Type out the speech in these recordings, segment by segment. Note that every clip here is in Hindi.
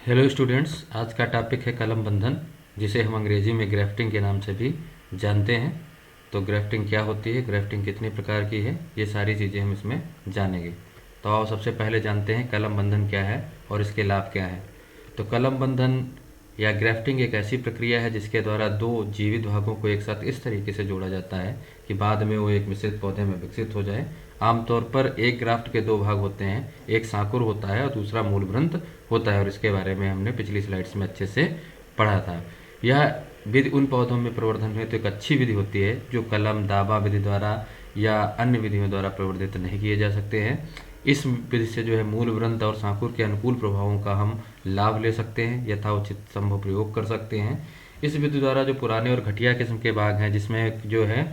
हेलो स्टूडेंट्स, आज का टॉपिक है कलम बंधन, जिसे हम अंग्रेजी में ग्राफ्टिंग के नाम से भी जानते हैं। तो ग्राफ्टिंग क्या होती है, ग्राफ्टिंग कितने प्रकार की है, ये सारी चीज़ें हम इसमें जानेंगे। तो आओ सबसे पहले जानते हैं कलम बंधन क्या है और इसके लाभ क्या है। तो कलम बंधन या ग्राफ्टिंग एक ऐसी प्रक्रिया है जिसके द्वारा दो जीवित भागों को एक साथ इस तरीके से जोड़ा जाता है कि बाद में वो एक मिश्रित पौधे में विकसित हो जाए। आमतौर पर एक ग्राफ्ट के दो भाग होते हैं, एक सांकुर होता है और दूसरा मूलभ्रंथ होता है, और इसके बारे में हमने पिछली स्लाइड्स में अच्छे से पढ़ा था। यह विधि उन पौधों में प्रवर्धन हेतु एक अच्छी विधि होती है जो कलम दाबा विधि द्वारा या अन्य विधियों द्वारा प्रवर्धित नहीं किए जा सकते हैं। इस विधि से जो है मूलभ्रंथ और सांकुर के अनुकूल प्रभावों का हम लाभ ले सकते हैं, यथाउचित संभव प्रयोग कर सकते हैं। इस विधि द्वारा जो पुराने और घटिया किस्म के बाग हैं जिसमें जो है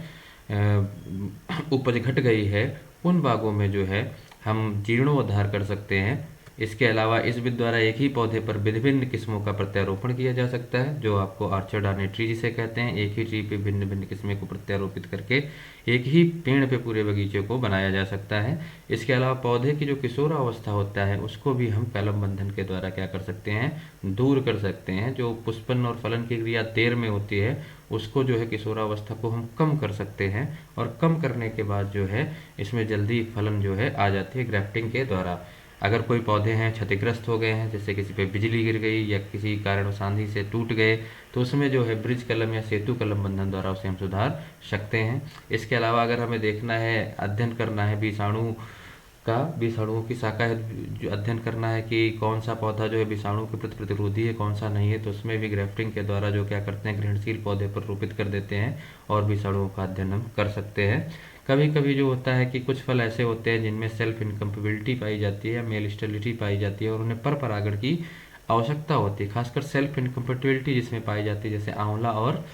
उपज घट गई है, उन बागों में जो है हम जीर्णोद्धार कर सकते हैं। इसके अलावा इस विधि द्वारा एक ही पौधे पर भिन्न किस्मों का प्रत्यारोपण किया जा सकता है, जो आपको ऑर्चर्ड ऑन ए ट्री जिसे कहते हैं। एक ही ट्री पे भिन्न भिन्न किस्में को प्रत्यारोपित करके एक ही पेड़ पे पूरे बगीचे को बनाया जा सकता है। इसके अलावा पौधे की जो किशोरावस्था होता है उसको भी हम कलम बंधन के द्वारा क्या कर सकते हैं, दूर कर सकते हैं। जो पुष्पन और फलन की क्रिया देर में होती है उसको जो है किशोरावस्था को हम कम कर सकते हैं, और कम करने के बाद जो है इसमें जल्दी फलन जो है आ जाती है ग्राफ्टिंग के द्वारा। अगर कोई पौधे हैं क्षतिग्रस्त हो गए हैं, जैसे किसी पे बिजली गिर गई या किसी कारण आंधी से टूट गए, तो उसमें जो है ब्रिज कलम या सेतु कलम बंधन द्वारा उसे हम सुधार सकते हैं। इसके अलावा अगर हमें देखना है, अध्ययन करना है विषाणुओं की शाखा है, जो अध्ययन करना है कि कौन सा पौधा जो है विषाणु के प्रति प्रतिरोधी है, कौन सा नहीं है, तो उसमें भी ग्राफ्टिंग के द्वारा जो क्या करते हैं, घृणशील पौधे पर रोपित कर देते हैं और विषाणुओं का अध्ययन हम कर सकते हैं। कभी कभी जो होता है कि कुछ फल ऐसे होते हैं जिनमें सेल्फ इनकम्पेबिलिटी पाई जाती है, मेल स्टेरिलिटी पाई जाती है और उन्हें पर परागण की आवश्यकता होती है, खासकर सेल्फ इनकम्पेटिबिलिटी जिसमें पाई जाती है, जैसे आंवला और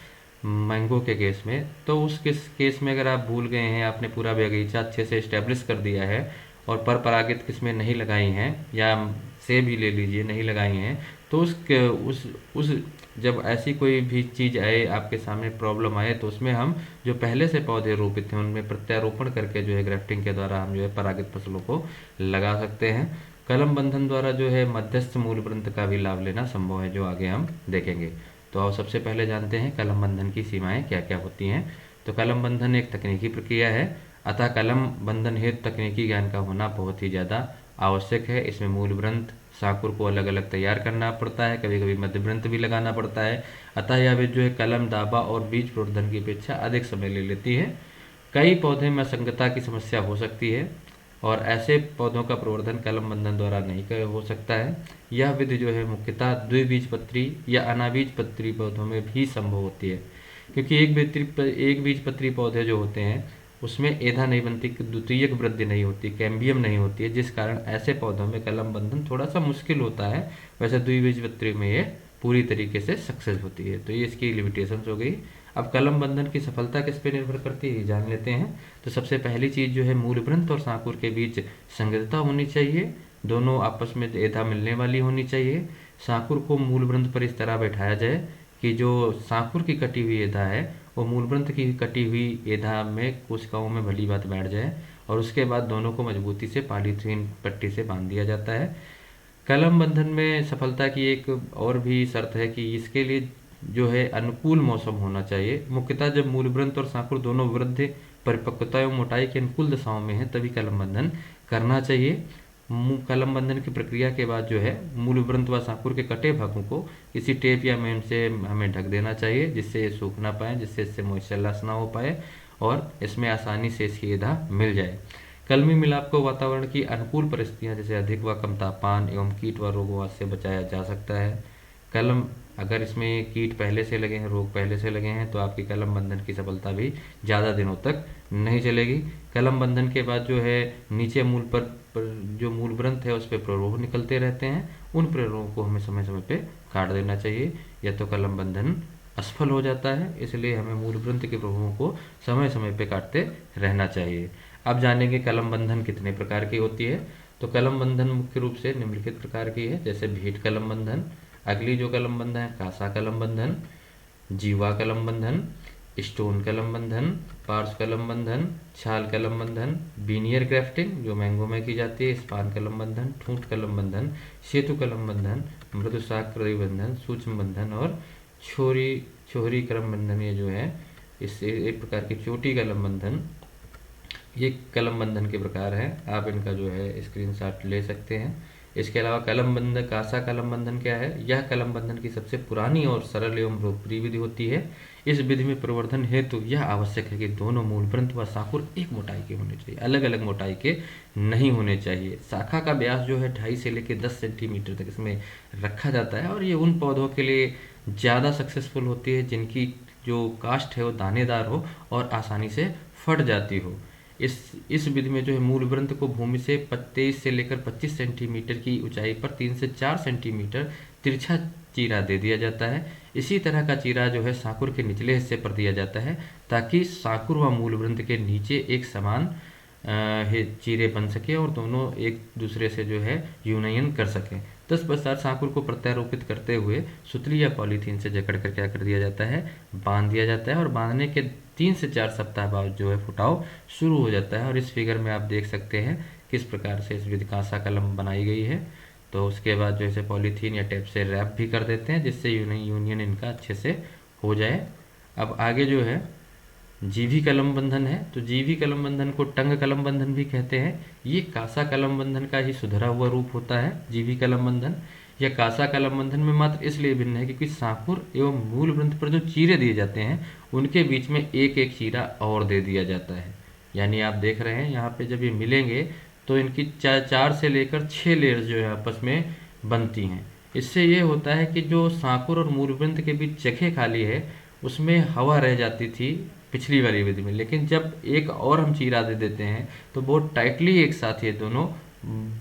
मैंगो के केस में। तो उस केस में अगर आप भूल गए हैं, आपने पूरा बगीचा अच्छे से इस्टेब्लिश कर दिया है और पर परागित किस्में नहीं लगाई हैं, या सेब ही ले लीजिए नहीं लगाई हैं, तो उस जब ऐसी कोई भी चीज़ आए आपके सामने, प्रॉब्लम आए, तो उसमें हम जो पहले से पौधे रोपित हैं उनमें प्रत्यारोपण करके जो है ग्राफ्टिंग के द्वारा हम जो है परागित फसलों को लगा सकते हैं। कलम बंधन द्वारा जो है मध्यस्थ मूलवृंत का भी लाभ लेना संभव है, जो आगे हम देखेंगे। तो आओ सबसे पहले जानते हैं कलम बंधन की सीमाएं क्या क्या होती हैं। तो कलम बंधन एक तकनीकी प्रक्रिया है, अतः कलम बंधन हेतु तकनीकी ज्ञान का होना बहुत ही ज़्यादा आवश्यक है। इसमें मूलवृंत सांकुर को अलग अलग तैयार करना पड़ता है, कभी कभी मध्यवृंत भी लगाना पड़ता है। अतः यह विधि जो है कलम दाबा और बीज प्रवर्धन की अपेक्षा अधिक समय ले लेती है। कई पौधे में असंगतता की समस्या हो सकती है और ऐसे पौधों का प्रवर्धन कलम बंधन द्वारा नहीं हो सकता है। यह विधि जो है मुख्यतः द्विबीजपत्री या अनाबीजपत्री पौधों में भी संभव होती है, क्योंकि एक बीजपत्री पौधे जो होते हैं उसमें एधा नहीं बनती, द्वितीयक वृद्धि नहीं होती, कैम्बियम नहीं होती है, जिस कारण ऐसे पौधों में कलम बंधन थोड़ा सा मुश्किल होता है। वैसे द्विबीजपत्री में ये पूरी तरीके से सक्सेस होती है। तो ये इसकी लिमिटेशंस हो गई। अब कलम बंधन की सफलता किस पे निर्भर करती है जान लेते हैं। तो सबसे पहली चीज़ जो है मूलवृंत और सांकुर के बीच संगतता होनी चाहिए, दोनों आपस में एधा मिलने वाली होनी चाहिए। सांकुर को मूलवृंत पर इस तरह बैठाया जाए कि जो सांकुर की कटी हुई एधा है वो मूलवृंत की कटी हुई एधा में कोशिकाओं में भली बात बैठ जाए, और उसके बाद दोनों को मजबूती से पॉलीथीन पट्टी से बांध दिया जाता है। कलम बंधन में सफलता की एक और भी शर्त है कि इसके लिए जो है अनुकूल मौसम होना चाहिए। मुख्यतः जब मूलवृंत और सांकुर दोनों वृद्धि, परिपक्वता एवं मोटाई के अनुकूल दशाओं में है तभी कलम बंधन करना चाहिए। कलम बंधन की प्रक्रिया के बाद जो है मूलवृंत व सांकुर के कटे भागों को किसी टेप या मेन से हमें ढक देना चाहिए, जिससे ये सूख ना पाए, जिससे इससे मॉइस्चर लॉस ना हो पाए और इसमें आसानी से इसकी एधा मिल जाए। कलमी मिलाप को वातावरण की अनुकूल परिस्थितियां जैसे अधिक व कम तापमान एवं कीट व रोगों से बचाया जा सकता है। कलम अगर इसमें कीट पहले से लगे हैं, रोग पहले से लगे हैं, तो आपकी कलम बंधन की सफलता भी ज़्यादा दिनों तक नहीं चलेगी। कलम बंधन के बाद जो है नीचे मूल पर जो मूलवृंत है उस पर प्ररोह निकलते रहते हैं, उन प्ररोहों को हमें समय समय पे काट देना चाहिए, या तो कलम बंधन असफल हो जाता है। इसलिए हमें मूलवृंत के प्ररोहों को समय समय पे काटते रहना चाहिए। अब जानेंगे कलम बंधन कितने प्रकार की होती है। तो कलम बंधन मुख्य रूप से निम्नलिखित प्रकार की है, जैसे भेंट कलम बंधन। अगली जो कलम बंधन है कासा कलम बंधन, जीवा कलम बंधन, स्टोन कलम बंधन, पार्श्व कलम बंधन, छाल कलम बंधन, बीनियर ग्राफ्टिंग जो मैंगो में की जाती है, स्पान कलम बंधन, ठूंठ कलम बंधन, सेतु कलम बंधन, मृदुसाकृति बंधन, सूक्ष्म बंधन और छोरी कलम बंधन, ये जो है इससे एक प्रकार की चोटी कलम बंधन, ये कलम बंधन के प्रकार हैं। आप इनका जो है स्क्रीनशॉट ले सकते हैं। इसके अलावा कलम बंधन, कासा कलम बंधन क्या है? यह कलम बंधन की सबसे पुरानी और सरल एवं लोकप्रिय विधि होती है। इस विधि में प्रवर्धन हेतु यह आवश्यक है कि दोनों मूल वृंत व साकुर एक मोटाई के होने चाहिए, अलग अलग मोटाई के नहीं होने चाहिए। शाखा का व्यास जो है 2.5 से लेकर 10 सेंटीमीटर तक इसमें रखा जाता है और ये उन पौधों के लिए ज़्यादा सक्सेसफुल होती है जिनकी जो कास्ट है वो दानेदार हो और आसानी से फट जाती हो। इस विधि में जो है मूल वृंत को भूमि से 23 से लेकर 25 सेंटीमीटर की ऊंचाई पर 3 से 4 सेंटीमीटर तिरछा चीरा दे दिया जाता है। इसी तरह का चीरा जो है साकुर के निचले हिस्से पर दिया जाता है ताकि साकुर व मूल वृंत के नीचे एक समान चीरे बन सके और दोनों एक दूसरे से जो है यूनियन कर सकें। तत्पश्चात साकुर को प्रत्यारोपित करते हुए सुतली या पॉलीथीन से जकड़ कर क्या कर दिया जाता है, बांध दिया जाता है और बांधने के 3 से 4 सप्ताह बाद जो है फुटाव शुरू हो जाता है। और इस फिगर में आप देख सकते हैं किस प्रकार से इस विधि कांसा कलम बनाई गई है। तो उसके बाद जो है पॉलीथीन या टेप से रैप भी कर देते हैं जिससे यूनियन इनका अच्छे से हो जाए। अब आगे जो है जीभी कलम बंधन है, तो जीभी कलम बंधन को टंग कलम बंधन भी कहते हैं। ये कासा कलम बंधन का ही सुधरा हुआ रूप होता है जीभी कलम बंधन। यह कासा कलम बंधन में मात्र इसलिए भिन्न है क्योंकि साकुर एवं मूल वृंत पर जो चीरे दिए जाते हैं उनके बीच में एक एक चीरा और दे दिया जाता है। यानी आप देख रहे हैं यहाँ पे जब ये मिलेंगे तो इनकी 4 से लेकर 6 लेयर्स जो है आपस में बनती हैं। इससे ये होता है कि जो साकुर और मूल वृंत के बीच जगह खाली है उसमें हवा रह जाती थी पिछली वाली विधि में, लेकिन जब एक और हम चीरा दे देते हैं तो बहुत टाइटली एक साथ ये दोनों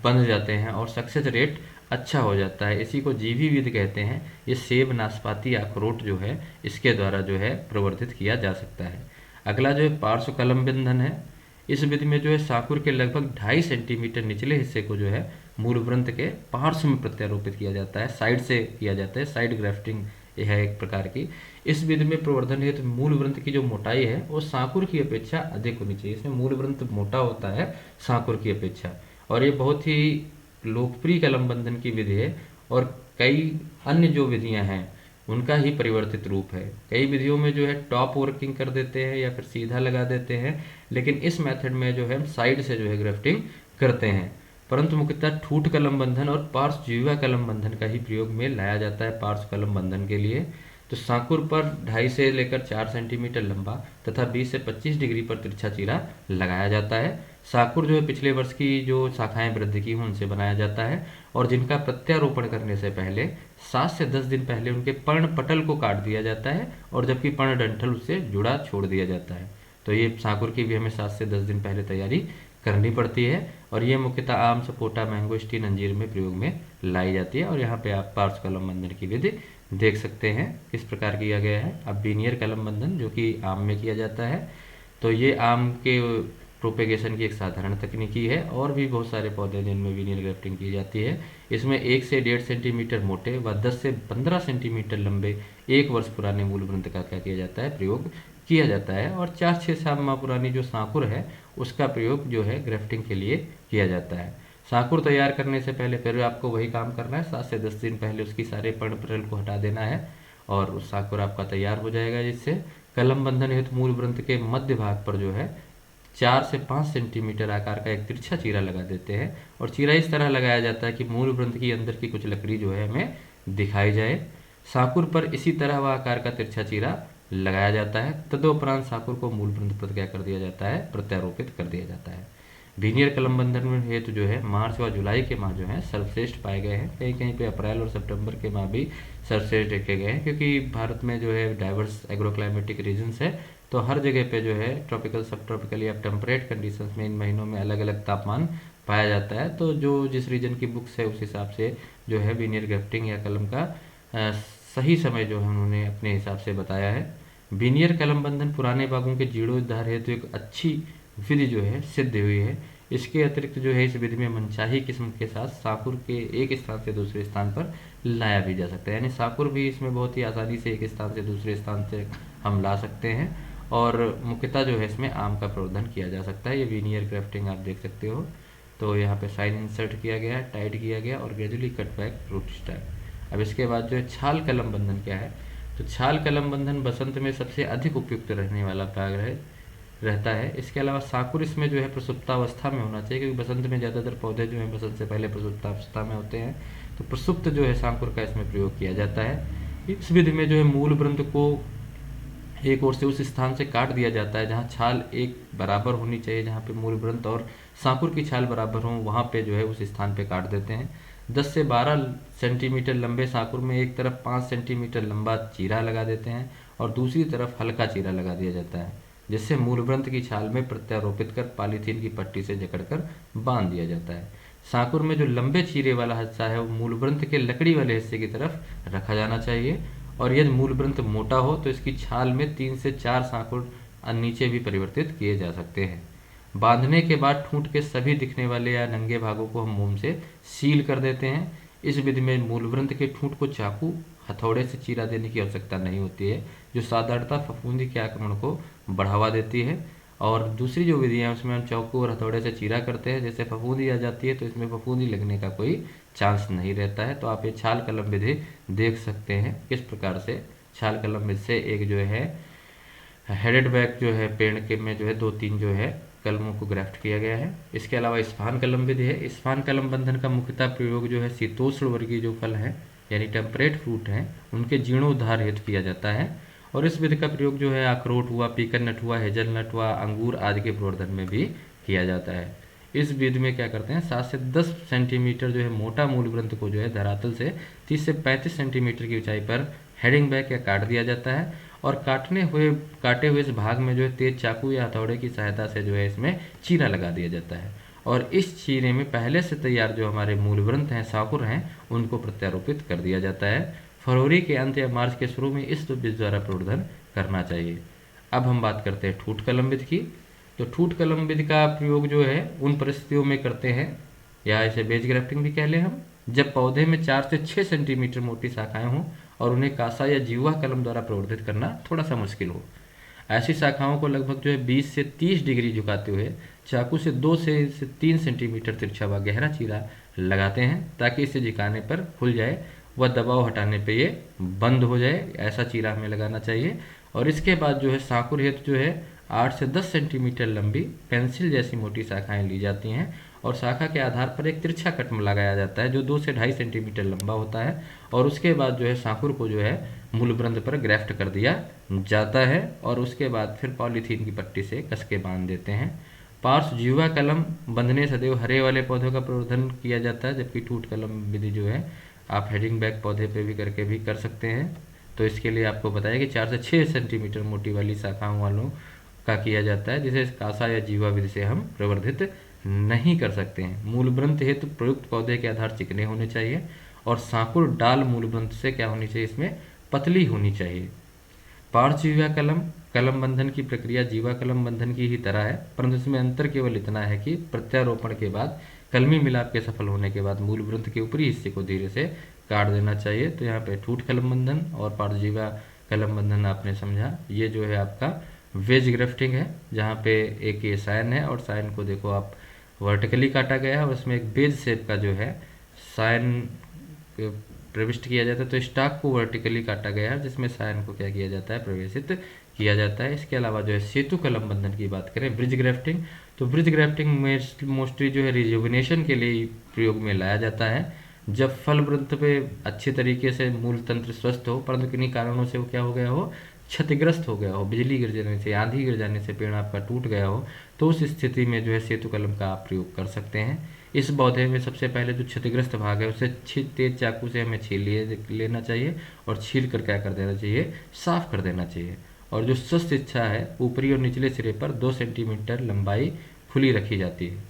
बंध जाते हैं और सक्सेस रेट अच्छा हो जाता है। इसी को जीवी विधि कहते हैं। ये सेब, नाशपाती, अखरोट जो है इसके द्वारा जो है प्रवर्धित किया जा सकता है। अगला जो है पार्श्व कलम बंधन है। इस विधि में जो है साकुर के लगभग 2.5 सेंटीमीटर निचले हिस्से को जो है मूल वृंत के पार्श्व में प्रत्यारोपित किया जाता है, साइड से किया जाता है, साइड ग्राफ्टिंग यह है एक प्रकार की। इस विधि में प्रवर्धन हेतु तो मूल वृंत की जो मोटाई है वो साकुर की अपेक्षा अधिक होनी चाहिए। इसमें मूल वृंत मोटा होता है साकुर की अपेक्षा और ये बहुत ही लोकप्रिय कलम बंधन की विधि है और कई अन्य जो विधियां हैं उनका ही परिवर्तित रूप है। कई विधियों में जो है टॉप वर्किंग कर देते हैं या फिर सीधा लगा देते हैं, लेकिन इस मेथड में जो है हम साइड से जो है ग्राफ्टिंग करते हैं। परंतु मुख्यतः ठूठ कलम बंधन और पार्श्व जीवा कलम बंधन का ही प्रयोग में लाया जाता है पार्श्व कलम बंधन के लिए। तो साकुर पर 2.5 से लेकर 4 सेंटीमीटर लंबा तथा 20 से 25 डिग्री पर तिरछा चीरा लगाया जाता है। साकुर जो है पिछले वर्ष की जो शाखाएं वृद्धि की हैं उनसे बनाया जाता है और जिनका प्रत्यारोपण करने से पहले 7 से 10 दिन पहले उनके पर्ण पटल को काट दिया जाता है और जबकि पर्ण डंठल उससे जुड़ा छोड़ दिया जाता है। तो ये साकुर की भी हमें 7 से 10 दिन पहले तैयारी करनी पड़ती है और ये मुख्यतः आम, सपोटा, मैंगोस्टीन, अंजीर में प्रयोग में लाई जाती है। और यहाँ पे आप पार्श्व कलम बंधन की विधि देख सकते हैं किस प्रकार किया गया है। अब बीनियर कलम बंधन जो कि आम में किया जाता है, तो ये आम के प्रोपेगेशन की एक साधारण तकनीकी है और भी बहुत सारे पौधे जिनमें बीनियर ग्राफ्टिंग की जाती है। इसमें 1 से 1.5 सेंटीमीटर मोटे व 10 से 15 सेंटीमीटर लंबे 1 वर्ष पुराने मूल वृंत का क्या किया जाता है, प्रयोग किया जाता है और 4-6 माह पुरानी जो साकुर है उसका प्रयोग जो है ग्राफ्टिंग के लिए किया जाता है। साकुर तैयार करने से पहले फिर आपको वही काम करना है, 7 से 10 दिन पहले उसकी सारे पर्ण पटल को हटा देना है और उस साकुर आपका तैयार हो जाएगा। जिससे कलम बंधन हेतु मूल वृंत के मध्य भाग पर जो है 4 से 5 सेंटीमीटर आकार का एक तिरछा चीरा लगा देते हैं और चीरा इस तरह लगाया जाता है कि मूल वृंत की अंदर की कुछ लकड़ी जो है हमें दिखाई जाए। साकुर पर इसी तरह वह आकार का तिरछा चीरा लगाया जाता है। तदुपरांत साकुर को मूल वृंत पर क्या कर दिया जाता है, प्रत्यारोपित कर दिया जाता है। बीनियर कलम बंधन में हेतु जो है मार्च व जुलाई के माह जो है सर्वश्रेष्ठ पाए गए हैं। कहीं कहीं पे अप्रैल और सितंबर के माह भी सर्वश्रेष्ठ देखे गए हैं क्योंकि भारत में जो है डाइवर्स एग्रोक्लाइमेटिक रीजन्स है, तो हर जगह पे जो है ट्रॉपिकल, सब ट्रॉपिकल या टेम्परेट कंडीशंस में इन महीनों में अलग अलग तापमान पाया जाता है। तो जो जिस रीजन की बुक्स है उस हिसाब से जो है बीनियर ग्राफ्टिंग या कलम का सही समय जो है उन्होंने अपने हिसाब से बताया है। बीनियर कलम बंधन पुराने बागों के जीर्णोद्धार हेतु एक अच्छी विधि जो है सिद्ध हुई है। इसके अतिरिक्त जो है इस विधि में मनचाही किस्म के साथ साकुर के एक स्थान से दूसरे स्थान पर लाया भी जा सकता है, यानी साकुर भी इसमें बहुत ही आसानी से एक स्थान से दूसरे स्थान से हम ला सकते हैं। और मुख्यतः जो है इसमें आम का प्रवर्धन किया जा सकता है। ये वीनियर ग्राफ्टिंग आप देख सकते हो। तो यहाँ पे साइन इंसर्ट किया गया है, टाइट किया गया और gradually cut back root style. अब इसके बाद जो है छाल कलम बंधन क्या है, तो छाल कलम बंधन बसंत में सबसे अधिक उपयुक्त रहने वाला भाग रहता है। इसके अलावा सांकुर इसमें जो है प्रसुप्तावस्था में होना चाहिए, क्योंकि बसंत में ज़्यादातर पौधे जो हैं बसंत से पहले प्रसुप्तावस्था में होते हैं। तो प्रसुप्त जो है सांकुर का इसमें प्रयोग किया जाता है। इस विधि में जो है मूल वृंत को एक ओर से उस स्थान से काट दिया जाता है जहाँ छाल एक बराबर होनी चाहिए, जहाँ पे मूल वृंत और सांकुर की छाल बराबर हो, वहाँ पे जो है उस स्थान पे काट देते हैं। 10 से 12 सेंटीमीटर लंबे सांकुर में एक तरफ 5 सेंटीमीटर लंबा चीरा लगा देते हैं और दूसरी तरफ हल्का चीरा लगा दिया जाता है, जिससे मूल वृंत की छाल में प्रत्यारोपित कर पॉलीथीन की पट्टी से जकड़कर बांध दिया जाता है। सांकुर में जो लंबे चीरे वाला हिस्सा है वो मूल वृंत के लकड़ी वाले हिस्से की तरफ रखा जाना चाहिए, और यदि मूल वृंत मोटा हो तो इसकी छाल में 3 से 4 सांकुर नीचे भी परिवर्तित किए जा सकते हैं। बांधने के बाद ठूंठ के सभी दिखने वाले या नंगे भागों को हम मोम से सील कर देते हैं। इस विधि में मूल वृंत के ठूंठ को चाकू हथौड़े से चीरा देने की आवश्यकता नहीं होती है, जो साधारणतः फफूंदी के आक्रमण को बढ़ावा देती है। और दूसरी जो विधि है उसमें हम चाकू और हथौड़े से चीरा करते हैं। जैसे फफूंदी आ जाती है तो इसमें फफूंदी लगने का कोई चांस नहीं रहता है। तो आप ये छाल कलम विधि देख सकते हैं किस प्रकार से छाल कलम विधि से एक जो है हेडेड बैक जो है पेड़ के में जो है 2-3 जो है कलमों को ग्राफ्ट किया गया है। इसके अलावा स्फान कलम विधि है। स्फान कलम बंधन का मुख्यतः प्रयोग जो है शीतोष्ण वर्गीय जो फल हैं यानी टेम्परेट फ्रूट हैं उनके जीर्णोद्धार हेतु किया जाता है, और इस विधि का प्रयोग जो है अखरोट हुआ, पीकन नट हुआ, हेजलनट हुआ, अंगूर आदि के प्रवर्धन में भी किया जाता है। इस विधि में क्या करते हैं 7 से 10 सेंटीमीटर जो है मोटा मूल वृंत को जो है धरातल से 30 से 35 सेंटीमीटर की ऊंचाई पर हेडिंग बैक या काट दिया जाता है, और काटे हुए इस भाग में जो है तेज चाकू या हथौड़े की सहायता से जो है इसमें चीरा लगा दिया जाता है, और इस चीरे में पहले से तैयार जो हमारे मूल वृंत हैं, सांकुर हैं, उनको प्रत्यारोपित कर दिया जाता है। फरवरी के अंत या मार्च के शुरू में इस बीज द्वारा प्रवर्धन करना चाहिए। अब हम बात करते हैं ठूठ कलम विधि की। तो ठूठ कलम विधि का प्रयोग जो है उन परिस्थितियों में करते हैं, या इसे बेज ग्राफ्टिंग भी कह लें हम, जब पौधे में 4 से 6 सेंटीमीटर मोटी शाखाएं हों और उन्हें कासा या जीवा कलम द्वारा प्रवर्धित करना थोड़ा सा मुश्किल हो। ऐसी शाखाओं को लगभग जो है 20 से 30 डिग्री झुकाते हुए चाकू से 2 से 3 सेंटीमीटर तिरछा व गहरा चीरा लगाते हैं, ताकि इसे झुकाने पर खुल जाए व दबाव हटाने पे ये बंद हो जाए। ऐसा चीरा हमें लगाना चाहिए। और इसके बाद जो है सांकुर हेतु जो है 8 से 10 सेंटीमीटर लंबी पेंसिल जैसी मोटी शाखाएं ली जाती हैं, और शाखा के आधार पर एक तिरछा कट लगाया जाता है जो 2 से 2.5 सेंटीमीटर लंबा होता है, और उसके बाद जो है सांकुर को जो है मूल वृंत पर ग्राफ्ट कर दिया जाता है, और उसके बाद फिर पॉलीथीन की पट्टी से कस के बांध देते हैं। पार्श्व जीवा कलम बंधने सदैव हरे वाले पौधों का प्रवर्धन किया जाता है, जबकि ठूठ कलम विधि जो है आप हेडिंग बैक पौधे पे भी करके भी कर सकते हैं। तो इसके लिए आपको बताया कि 4 से 6 सेंटीमीटर मोटी वाली शाखाओं वालों का किया जाता है, जिसे कासा या जीवा विधि से हम प्रवर्धित नहीं कर सकते हैं। मूल वृंत हेतु प्रयुक्त पौधे के आधार चिकने होने चाहिए, और सांकुर डाल मूल वृंत से क्या होनी चाहिए, इसमें पतली होनी चाहिए। पार्श्व जीवा कलम बंधन की प्रक्रिया जीवा कलम बंधन की ही तरह है, परंतु इसमें अंतर केवल इतना है कि प्रत्यारोपण के बाद कलमी मिलाप के सफल होने के बाद मूल वृंत के ऊपरी हिस्से को धीरे से काट देना चाहिए। तो यहाँ पे ठूठ कलम बंधन और पार्श्व जीवा कलम बंधन आपने समझा। ये जो है आपका वेज ग्राफ्टिंग है, जहाँ पे एक ये साइन है, और साइन को देखो आप वर्टिकली काटा गया है, और उसमें एक बेज शेप का जो है साइन प्रविष्ट किया जाता है। तो स्टॉक को वर्टिकली काटा गया है, जिसमें साइन को क्या किया जाता है, प्रवेशित किया जाता है। इसके अलावा जो है सेतु कलम बंधन की बात करें, ब्रिज ग्राफ्टिंग, तो ब्रिज ग्राफ्टिंग में मोस्टली जो है रिजुविनेशन के लिए प्रयोग में लाया जाता है, जब फल वृंत पे अच्छे तरीके से मूल तंत्र स्वस्थ हो, परंतु किन्हीं कारणों से वो क्या हो गया हो, क्षतिग्रस्त हो गया हो, बिजली गिर जाने से, आंधी गिर जाने से पेड़ आपका टूट गया हो, तो उस स्थिति में जो है सेतु कलम का आप प्रयोग कर सकते हैं। इस पौधे में सबसे पहले जो क्षतिग्रस्त भाग है उसे तेज चाकू से हमें छील लेना चाहिए, और छील कर क्या कर देना चाहिए, साफ कर देना चाहिए। और जो स्वस्थ इच्छा है ऊपरी और निचले सिरे पर 2 सेंटीमीटर लंबाई खुली रखी जाती है।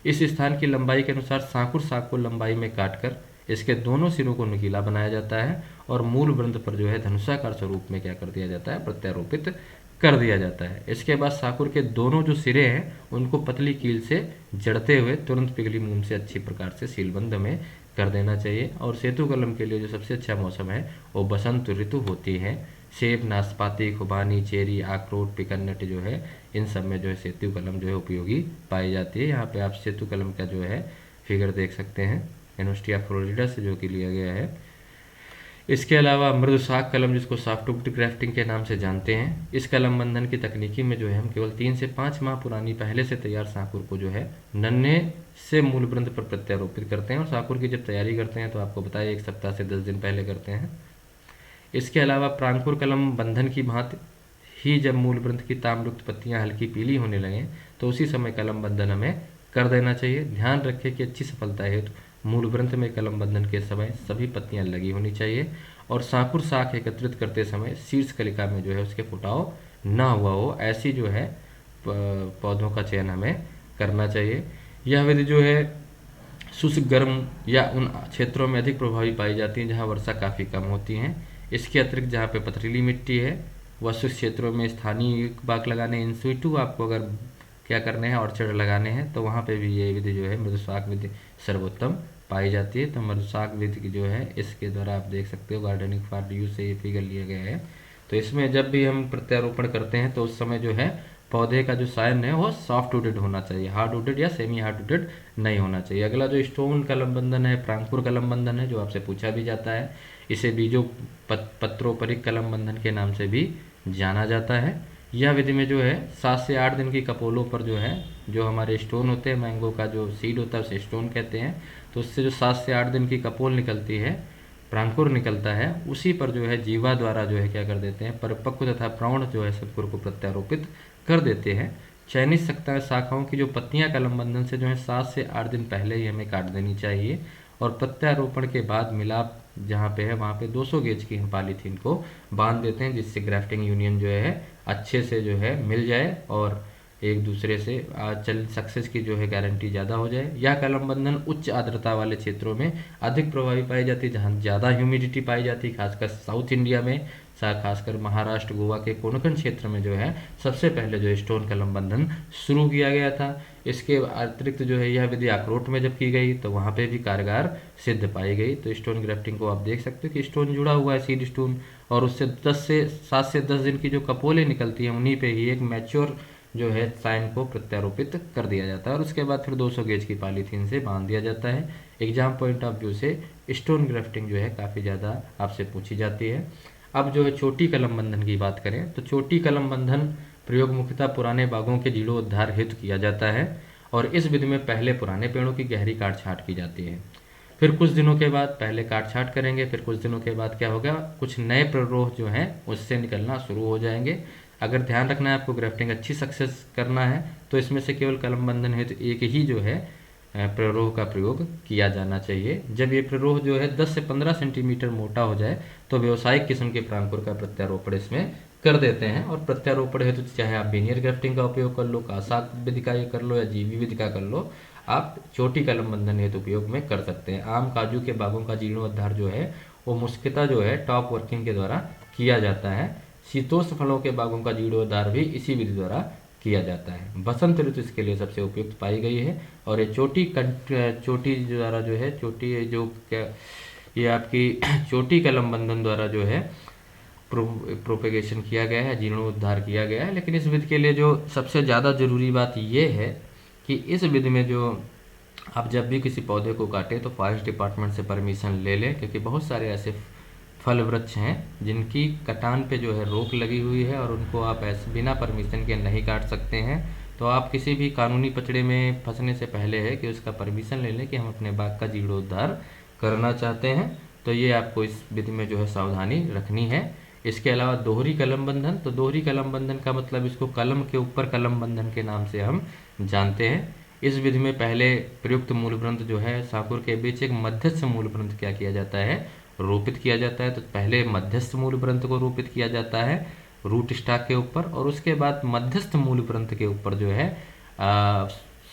इस स्थान की लंबाई के अनुसार सांकुर शाख को लंबाई में काटकर इसके दोनों सिरों को नुकीला बनाया जाता है, और मूल वृंत पर जो है धनुषाकार स्वरूप में क्या कर दिया जाता है, प्रत्यारोपित कर दिया जाता है। इसके बाद सांकुर के दोनों जो सिरे हैं उनको पतली कील से जड़ते हुए तुरंत पिघली मोम से अच्छी प्रकार से सीलबंद में कर देना चाहिए। और सेतु कलम के लिए जो सबसे अच्छा मौसम है वो बसंत ऋतु होती है। सेब, नाशपाती, खुबानी, चेरी, अखरोट, पिकनट जो है, इन सब में जो है सेतु कलम जो है उपयोगी पाई जाती है। यहाँ पे आप सेतु कलम का जो है फिगर देख सकते हैं, यूनिवर्सिटी ऑफ फ्लोरिडा से जो कि लिया गया है। इसके अलावा मृदुसाख कलम, जिसको सॉफ्टवुड ग्राफ्टिंग के नाम से जानते हैं, इस कलम बंधन की तकनीकी में जो है हम केवल 3 से 5 माह पुरानी पहले से तैयार सांकुर को जो है नन्हे से मूल वृंत पर प्रत्यारोपित करते हैं। और सांकुर की जब तैयारी करते हैं तो आपको बताया 1 सप्ताह से 10 दिन पहले करते हैं। इसके अलावा प्रांकुर कलम बंधन की भांति ही जब मूल वृंत की ताम्रयुक्त पत्तियां हल्की पीली होने लगें तो उसी समय कलम बंधन हमें कर देना चाहिए। ध्यान रखें कि अच्छी सफलता हेतु मूल वृंत में कलम बंधन के समय सभी पत्तियां लगी होनी चाहिए और सांकुर शाख एकत्रित करते समय शीर्ष कलिका में जो है उसके फुटाव ना हुआ हो, ऐसी जो है पौधों का चयन हमें करना चाहिए। यह विधि जो है शुष्क, गर्म या उन क्षेत्रों में अधिक प्रभावी पाई जाती है जहाँ वर्षा काफ़ी कम होती है। इसके अतिरिक्त जहाँ पे पथरीली मिट्टी है वह शुष्क क्षेत्रों में स्थानीय बाग लगाने इन सिटू आपको अगर क्या करने हैं ऑर्चर्ड लगाने हैं तो वहाँ पे भी ये विधि जो है मृदुसाख विधि सर्वोत्तम पाई जाती है। तो मृदुसाख विधि की जो है इसके द्वारा आप देख सकते हो गार्डनिंग फॉर यूज से ये फिगर लिया गया है। तो इसमें जब भी हम प्रत्यारोपण करते हैं तो उस समय जो है पौधे का जो सायन है वो सॉफ्ट वुडेड होना चाहिए, हार्ड वुडेड या सेमी हार्ड वुडेड नहीं होना चाहिए। अगला जो स्टोन कलम बंधन है, प्रांकुर कलम बंधन है, जो आपसे पूछा भी जाता है, इसे बीजों पत्रोपरिक कलम बंधन के नाम से भी जाना जाता है। यह विधि में जो है 7 से 8 दिन की कपोलों पर जो है जो हमारे स्टोन होते हैं, मैंगो का जो सीड होता है उसे स्टोन कहते हैं, तो उससे जो 7 से 8 दिन की कपोल निकलती है, प्रांकुर निकलता है, उसी पर जो है जीवा द्वारा जो है क्या कर देते हैं परिपक्व तथा प्रौढ़ जो है संकुर को प्रत्यारोपित कर देते हैं। चयनित शाखाओं की जो पत्तियां कलम बंधन से जो है 7 से 8 दिन पहले ही हमें काट देनी चाहिए और प्रत्यारोपण के बाद मिलाप जहाँ पे है वहाँ पे 200 गेज की हम पॉलीथीन को बांध देते हैं जिससे ग्राफ्टिंग यूनियन जो है अच्छे से जो है मिल जाए और एक दूसरे से चल सक्सेस की जो है गारंटी ज़्यादा हो जाए। यह कलम बंधन उच्च आर्द्रता वाले क्षेत्रों में अधिक प्रभावी पाई जाती है, जहाँ ज़्यादा ह्यूमिडिटी पाई जाती है, खासकर साउथ इंडिया में, खासकर महाराष्ट्र, गोवा के कोंकण क्षेत्र में जो है सबसे पहले जो स्टोन कलम बंधन शुरू किया गया था। इसके अतिरिक्त जो है यह विधि अखरोट में जब की गई तो वहाँ पे भी कारगर सिद्ध पाई गई। तो स्टोन ग्राफ्टिंग को आप देख सकते हो कि स्टोन जुड़ा हुआ है सीड स्टोन और उससे 7 से 10 दिन की जो कपोलें निकलती हैं उन्हीं पे ही एक मैच्योर जो है साइन को प्रत्यारोपित कर दिया जाता है और उसके बाद फिर 200 गेज की पॉलीथीन से बांध दिया जाता है। एग्जाम पॉइंट ऑफ व्यू से स्टोन ग्राफ्टिंग जो है काफ़ी ज़्यादा आपसे पूछी जाती है। अब जो है छोटी कलम बंधन की बात करें तो छोटी कलम बंधन प्रयोग मुख्यतः पुराने बागों के जीर्णोद्धार हेतु किया जाता है और इस विधि में पहले पुराने पेड़ों की गहरी काट छांट की जाती है, फिर कुछ दिनों के बाद पहले काट छांट करेंगे, फिर कुछ दिनों के बाद क्या होगा कुछ नए प्ररोह जो हैं उससे निकलना शुरू हो जाएंगे। अगर ध्यान रखना है आपको ग्राफ्टिंग अच्छी सक्सेस करना है तो इसमें से केवल कलम बंधन हेतु एक ही जो है प्ररोह का प्रयोग किया जाना चाहिए। जब ये प्ररोह जो है 10 से 15 सेंटीमीटर मोटा हो जाए तो व्यावसायिक किस्म के प्रांकुर का प्रत्यारोपण इसमें कर देते हैं और प्रत्यारोपण हेतु चाहे आप बीनियर ग्राफ्टिंग का उपयोग कर लो, कासाक विधि का कर लो या जीवी विधि का कर लो, आप छोटी कलम बंधन हेतु उपयोग में कर सकते हैं। आम, काजू के बागों का जीर्णोद्धार जो है वो मुख्यतः जो है टॉप वर्किंग के द्वारा किया जाता है। शीतोष्ण फलों के बागों का जीर्णोद्धार भी इसी विधि द्वारा किया जाता है। बसंत ऋतु इसके लिए सबसे उपयुक्त पाई गई है और ये चोटी द्वारा जो है ये आपकी चोटी कलम बंधन द्वारा जो है प्रोपेगेशन किया गया है, जीर्णोद्धार किया गया है। लेकिन इस विधि के लिए जो सबसे ज़्यादा जरूरी बात ये है कि इस विधि में जो आप जब भी किसी पौधे को काटें तो फॉरेस्ट डिपार्टमेंट से परमिशन ले लें, क्योंकि बहुत सारे ऐसे फल वृक्ष हैं जिनकी कटान पे जो है रोक लगी हुई है और उनको आप ऐसे बिना परमिशन के नहीं काट सकते हैं। तो आप किसी भी कानूनी पचड़े में फंसने से पहले है कि उसका परमिशन ले लें कि हम अपने बाग का जीर्णोद्धार करना चाहते हैं। तो ये आपको इस विधि में जो है सावधानी रखनी है। इसके अलावा दोहरी कलम बंधन, तो दोहरी कलम बंधन का मतलब इसको कलम के ऊपर कलम बंधन के नाम से हम जानते हैं। इस विधि में पहले प्रयुक्त मूलवृंत जो है सांकुर के बीच एक मध्यस्थ मूलवृंत क्या किया जाता है रोपित किया जाता है। तो पहले मध्यस्थ मूलवृंत को रोपित किया जाता है रूट स्टॉक के ऊपर और उसके बाद मध्यस्थ मूलवृंत के ऊपर जो है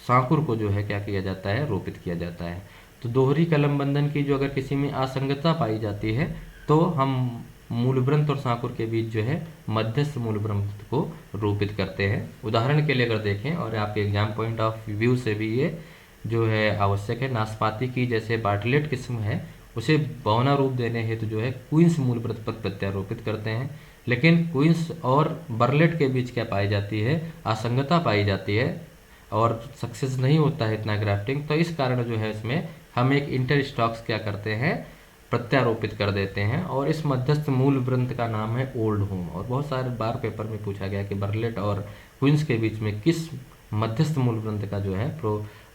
सांकुर को जो है क्या किया जाता है रोपित किया जाता है। तो दोहरी कलम बंधन की जो अगर किसी में असंगतता पाई जाती है तो हम मूलवृंत और सांकुर के बीच जो है मध्यस्थ मूलवृंत को रोपित करते हैं। उदाहरण के लिए अगर देखें और आपके एग्जाम पॉइंट ऑफ व्यू से भी ये जो है आवश्यक है, नाशपाती की जैसे बार्टलेट किस्म है उसे बौना रूप देने हेतु जो है क्वींस मूलवृंत पर प्रत्यारोपित करते हैं। लेकिन क्वींस और बर्लेट के बीच क्या पाई जाती है, असंगतता पाई जाती है और सक्सेस नहीं होता है इतना ग्राफ्टिंग। तो इस कारण जो है इसमें हम एक इंटरस्टॉक्स क्या करते हैं, प्रत्यारोपित कर देते हैं और इस मध्यस्थ मूल वृंत का नाम है ओल्ड होम। और बहुत सारे बार पेपर में पूछा गया कि बर्लेट और क्वींस के बीच में किस मध्यस्थ मूल वृंत का जो है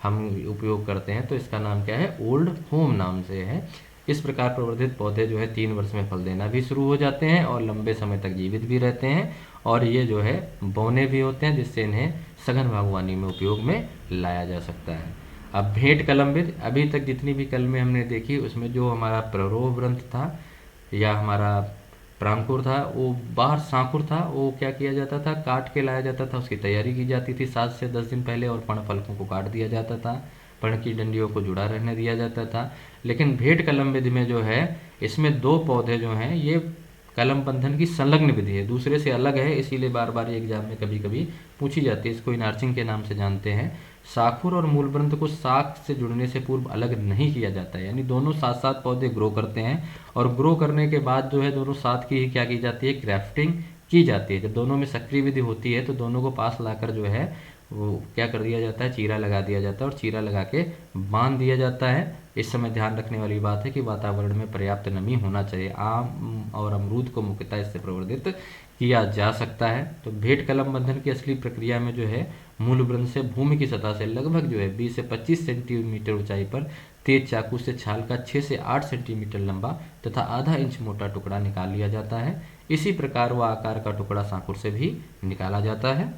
हम उपयोग करते हैं, तो इसका नाम क्या है, ओल्ड होम नाम से है। इस प्रकार प्रवर्धित पौधे जो है 3 वर्ष में फल देना भी शुरू हो जाते हैं और लंबे समय तक जीवित भी रहते हैं और ये जो है बौने भी होते हैं, जिससे इन्हें सघन बागवानी में उपयोग में लाया जा सकता है। अब भेंट कलम्बित, अभी तक जितनी भी कलमें हमने देखी उसमें जो हमारा प्ररोह वृंत था या हमारा प्रांकुर था, वो बाहर सांकुर था, वो क्या किया जाता था, काट के लाया जाता था, उसकी तैयारी की जाती थी 7 से 10 दिन पहले और पर्ण फलकों को काट दिया जाता था, पर्ण की डंडियों को जुड़ा रहने दिया जाता था। लेकिन भेंट कलम विधि में जो है इसमें 2 पौधे जो हैं ये कलम बंधन की संलग्न विधि है, दूसरे से अलग है, इसीलिए बार बार एग्जाम में कभी कभी पूछी जाती है। इसको इनार्चिंग के नाम से जानते हैं। शाखुर और मूलवृंत को शाख से जुड़ने से पूर्व अलग नहीं किया जाता है, यानी दोनों साथ साथ पौधे ग्रो करते हैं और ग्रो करने के बाद जो है दोनों साथ की ही क्या की जाती है, ग्राफ्टिंग की जाती है। जब दोनों में सक्रिय विधि होती है तो दोनों को पास लाकर जो है वो क्या कर दिया जाता है, चीरा लगा दिया जाता है और चीरा लगा के बांध दिया जाता है। इस समय ध्यान रखने वाली बात है कि वातावरण में पर्याप्त नमी होना चाहिए। आम और अमरूद को मुख्यतः इससे प्रवर्धित किया जा सकता है। तो भेंट कलम बंधन की असली प्रक्रिया में जो है मूल वृंत से भूमि की सतह से लगभग जो है 20 से 25 सेंटीमीटर ऊंचाई पर तेज चाकू से छाल का 6 से 8 सेंटीमीटर लंबा तथा आधा इंच मोटा टुकड़ा निकाल लिया जाता है। इसी प्रकार वह आकार का टुकड़ा सांकुर से भी निकाला जाता है।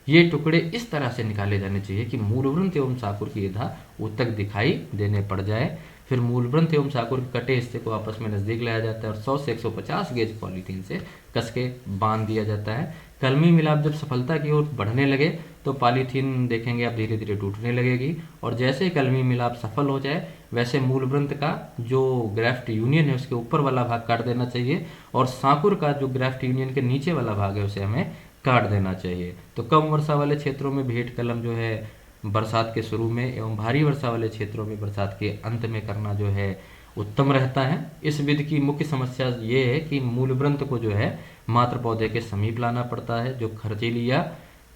ये टुकड़े इस तरह से निकाले जाने चाहिए कि मूलवृंत एवं साकुर की विधा उत्तक दिखाई देने पड़ जाए। फिर मूलवृंत एवं साकुर के कटे हिस्से को आपस में नजदीक लाया जाता है और 100 से 150 गेज पॉलीथीन से कस के बांध दिया जाता है। कलमी मिलाप जब सफलता की ओर बढ़ने लगे तो पॉलीथीन देखेंगे आप धीरे धीरे टूटने लगेगी और जैसे ही कलमी मिलाप सफल हो जाए वैसे मूलवृंत का जो ग्राफ्ट यूनियन है उसके ऊपर वाला भाग काट देना चाहिए और सांकुर का जो ग्राफ्ट यूनियन के नीचे वाला भाग है उसे हमें काट देना चाहिए। तो कम वर्षा वाले क्षेत्रों में भेंट कलम जो है बरसात के शुरू में एवं भारी वर्षा वाले क्षेत्रों में बरसात के अंत में करना जो है उत्तम रहता है। इस विधि की मुख्य समस्या ये है कि मूलवृंत को जो है मात्र पौधे के समीप लाना पड़ता है, जो खर्चीली या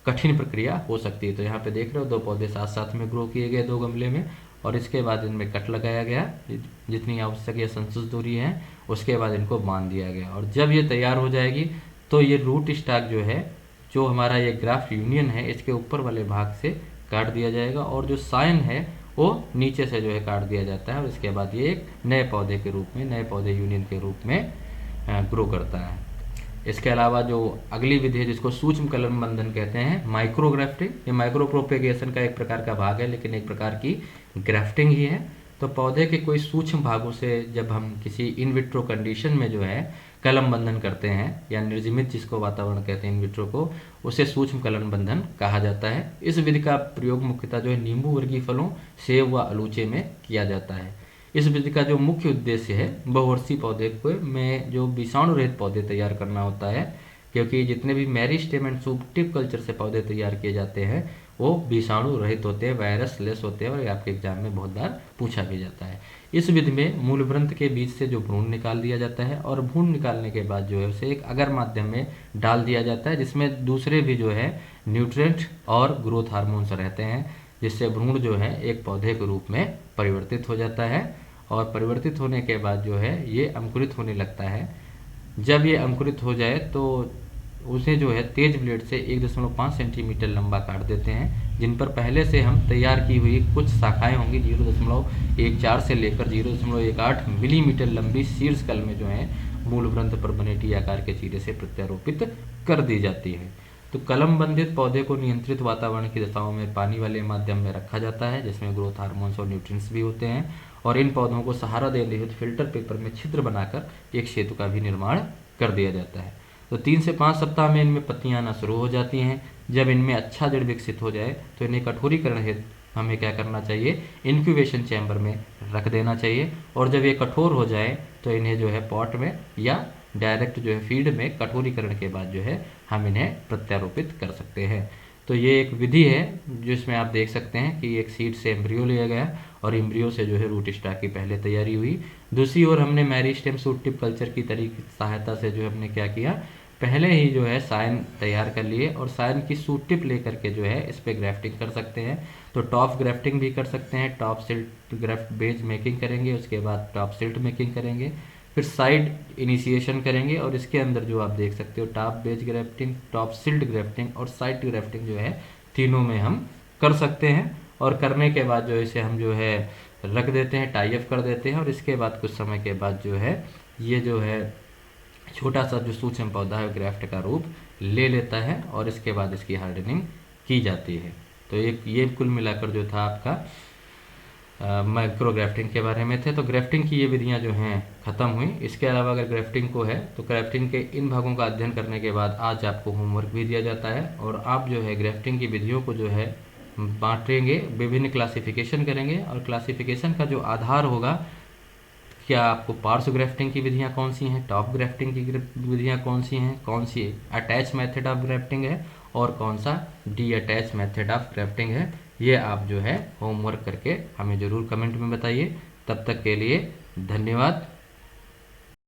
कठिन प्रक्रिया हो सकती है। तो यहाँ पे देख रहे हो 2 पौधे साथ साथ में ग्रो किए गए 2 गमले में और इसके बाद इनमें कट लगाया गया जितनी आवश्यक या संतुष्ट दूरी है, उसके बाद इनको बांध दिया गया और जब ये तैयार हो जाएगी तो ये रूट स्टॉक जो है, जो हमारा ये ग्राफ्ट यूनियन है, इसके ऊपर वाले भाग से काट दिया जाएगा और जो साइन है वो नीचे से जो है काट दिया जाता है और इसके बाद ये एक नए पौधे के रूप में, नए पौधे यूनियन के रूप में ग्रो करता है। इसके अलावा जो अगली विधि है जिसको सूक्ष्म कलम बंधन कहते हैं, माइक्रोग्राफ्टिंग, ये माइक्रो प्रोपेगेशन का एक प्रकार का भाग है लेकिन एक प्रकार की ग्राफ्टिंग ही है। तो पौधे के कोई सूक्ष्म भागों से जब हम किसी इन विट्रो कंडीशन में जो है कलम बंधन करते हैं या निर्जीवित जिसको वातावरण कहते हैं इन विट्रो को, उसे सूक्ष्म कलम बंधन कहा जाता है। इस विधि का प्रयोग मुख्यतः जो है नींबू वर्गीय फलों, सेब व अलूचे में किया जाता है। इस विधि का जो मुख्य उद्देश्य है बहुवर्षीय पौधे को में जो विषाणु रहित पौधे तैयार करना होता है, क्योंकि जितने भी मेरिस्टेम एंड टिप कल्चर से पौधे तैयार किए जाते हैं वो विषाणु रहित होते हैं, वायरस लेस होते हैं और आपके एग्जाम में बहुत बार पूछा भी जाता है। इस विधि में मूलवृंत के बीच से जो भ्रूण निकाल दिया जाता है और भ्रूण निकालने के बाद जो है उसे एक अगर माध्यम में डाल दिया जाता है जिसमें दूसरे भी जो है न्यूट्रिएंट और ग्रोथ हार्मोन्स रहते हैं, जिससे भ्रूण जो है एक पौधे के रूप में परिवर्तित हो जाता है और परिवर्तित होने के बाद जो है ये अंकुरित होने लगता है। जब ये अंकुरित हो जाए तो उसे जो है तेज ब्लेड से 1.5 सेंटीमीटर लंबा काट देते हैं, जिन पर पहले से हम तैयार की हुई कुछ शाखाएं होंगी 0.14 से लेकर 0.18 मिलीमीटर लंबी शीर्ष कलमें जो हैं मूलवृंत पर बने टी आकार के चीरे से प्रत्यारोपित कर दी जाती है। तो कलम बंधित पौधे को नियंत्रित वातावरण की दशाओं में पानी वाले माध्यम में रखा जाता है जिसमें ग्रोथ हार्मोन्स और न्यूट्रिएंट्स भी होते हैं और इन पौधों को सहारा देने हेतु फिल्टर पेपर में छिद्र बनाकर एक सेतु का भी निर्माण कर दिया जाता है। तो 3 से 5 सप्ताह में इनमें पत्तियां आना शुरू हो जाती हैं। जब इनमें अच्छा जड़ विकसित हो जाए तो इन्हें कठोरीकरण हेतु हमें क्या करना चाहिए, इंक्यूबेशन चैम्बर में रख देना चाहिए और जब ये कठोर हो जाए तो इन्हें जो है पॉट में या डायरेक्ट जो है फीड में कठोरीकरण के बाद जो है हम इन्हें प्रत्यारोपित कर सकते हैं। तो ये एक विधि है जिसमें आप देख सकते हैं कि एक सीड से एम्ब्रियो लिया गया और एम्ब्रियो से जो है रूट स्टॉक की पहले तैयारी हुई। दूसरी ओर हमने मेरिस्टेम शूट टिप कल्चर की तरीके सहायता से जो हमने क्या किया, पहले ही जो है साइन तैयार कर लिए और साइन की सूट टिप लेकर के जो है इस पे ग्राफ्टिंग कर सकते हैं। तो टॉप ग्राफ्टिंग भी कर सकते हैं, top silt graft base making करेंगे, उसके बाद टॉप सिल्ट मेकिंग करेंगे, फिर साइड इनिशिएशन करेंगे और इसके अंदर जो आप देख सकते हो top base grafting, top silt grafting और साइड ग्राफ्टिंग जो है तीनों में हम कर सकते हैं। और करने के बाद जो इसे हम जो है रख देते हैं, टाई अप कर देते हैं और इसके बाद कुछ समय के बाद जो है ये जो है छोटा सा जो सूक्ष्म पौधा है ग्राफ्ट का रूप ले लेता है और इसके बाद इसकी हार्डनिंग की जाती है। तो ये कुल मिलाकर जो था आपका माइक्रो ग्राफ्टिंग के बारे में थे। तो ग्राफ्टिंग की ये विधियां जो हैं ख़त्म हुई। इसके अलावा अगर ग्राफ्टिंग को है तो ग्राफ्टिंग के इन भागों का अध्ययन करने के बाद आज आपको होमवर्क भी दिया जाता है और आप जो है ग्राफ्टिंग की विधियों को जो है बांटेंगे, विभिन्न क्लासिफिकेशन करेंगे और क्लासिफिकेशन का जो आधार होगा, क्या आपको पार्श्व ग्राफ्टिंग की विधियां कौन सी हैं, टॉप ग्राफ्टिंग की विधियां कौन सी हैं, कौन सी अटैच मेथड ऑफ ग्राफ्टिंग है और कौन सा D attach method of grafting है, ये आप जो है होमवर्क करके हमें ज़रूर कमेंट में बताइए। तब तक के लिए धन्यवाद।